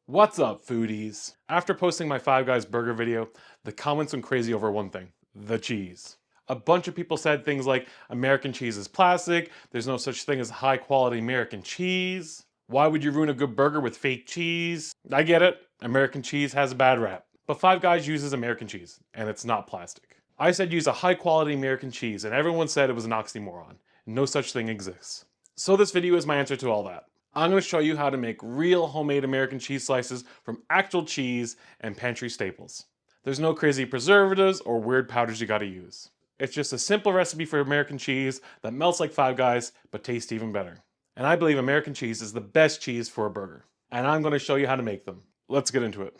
What's up, foodies? After posting my Five Guys burger video, the comments went crazy over one thing: the cheese. A bunch of people said things like, American cheese is plastic, there's no such thing as high quality American cheese, why would you ruin a good burger with fake cheese? I get it, American cheese has a bad rap. But Five Guys uses American cheese, and it's not plastic. I said use a high quality American cheese, and everyone said it was an oxymoron. No such thing exists. So this video is my answer to all that. I'm going to show you how to make real homemade American cheese slices from actual cheese and pantry staples. There's no crazy preservatives or weird powders you gotta use. It's just a simple recipe for American cheese that melts like Five Guys but tastes even better. And I believe American cheese is the best cheese for a burger. And I'm going to show you how to make them. Let's get into it.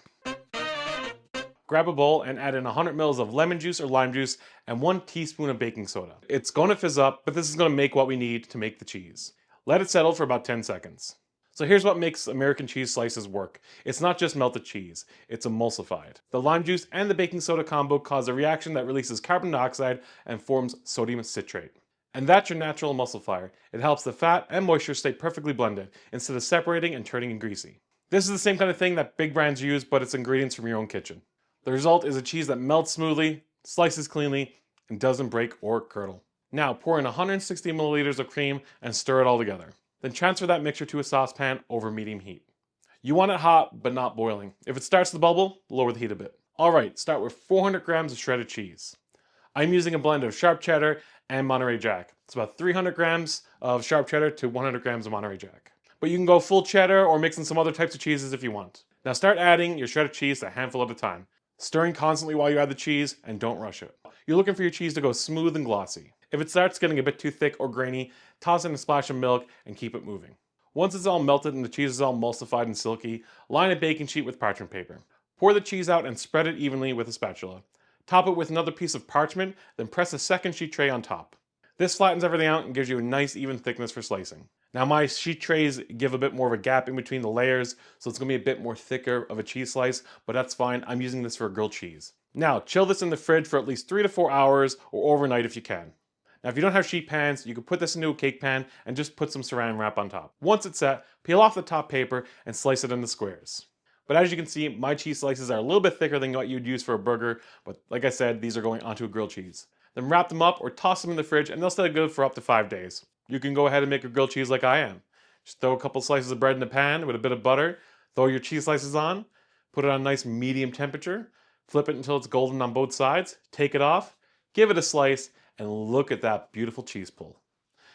Grab a bowl and add in 100 ml of lemon juice or lime juice and 1 teaspoon of baking soda. It's going to fizz up, but this is going to make what we need to make the cheese. Let it settle for about 10 seconds. So here's what makes American cheese slices work. It's not just melted cheese, it's emulsified. The lime juice and the baking soda combo cause a reaction that releases carbon dioxide and forms sodium citrate. And that's your natural emulsifier. It helps the fat and moisture stay perfectly blended instead of separating and turning greasy. This is the same kind of thing that big brands use, but it's ingredients from your own kitchen. The result is a cheese that melts smoothly, slices cleanly, and doesn't break or curdle. Now pour in 160 milliliters of cream and stir it all together. Then transfer that mixture to a saucepan over medium heat. You want it hot, but not boiling. If it starts to bubble, lower the heat a bit. Alright, start with 400 grams of shredded cheese. I'm using a blend of sharp cheddar and Monterey Jack. It's about 300 grams of sharp cheddar to 100 grams of Monterey Jack. But you can go full cheddar or mix in some other types of cheeses if you want. Now start adding your shredded cheese a handful at a time, stirring constantly while you add the cheese, and don't rush it. You're looking for your cheese to go smooth and glossy. If it starts getting a bit too thick or grainy, toss in a splash of milk and keep it moving. Once it's all melted and the cheese is all emulsified and silky, line a baking sheet with parchment paper. Pour the cheese out and spread it evenly with a spatula. Top it with another piece of parchment, then press a second sheet tray on top. This flattens everything out and gives you a nice even thickness for slicing. Now my sheet trays give a bit more of a gap in between the layers, so it's going to be a bit more thicker of a cheese slice, but that's fine. I'm using this for grilled cheese. Now chill this in the fridge for at least 3 to 4 hours or overnight if you can. Now if you don't have sheet pans, you can put this into a cake pan and just put some saran wrap on top. Once it's set, peel off the top paper and slice it into squares. But as you can see, my cheese slices are a little bit thicker than what you'd use for a burger, but like I said, these are going onto a grilled cheese. Then wrap them up or toss them in the fridge and they'll stay good for up to 5 days. You can go ahead and make a grilled cheese like I am. Just throw a couple slices of bread in the pan with a bit of butter, throw your cheese slices on, put it on a nice medium temperature, flip it until it's golden on both sides, take it off, give it a slice, and look at that beautiful cheese pull.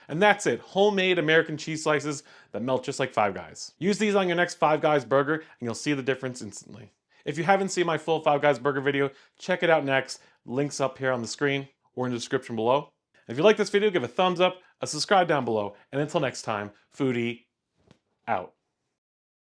And that's it, homemade American cheese slices that melt just like Five Guys. Use these on your next Five Guys burger and you'll see the difference instantly. If you haven't seen my full Five Guys burger video, check it out next. Links up here on the screen or in the description below. If you like this video, give a thumbs up, a subscribe down below, and until next time, FOOD-DEE out.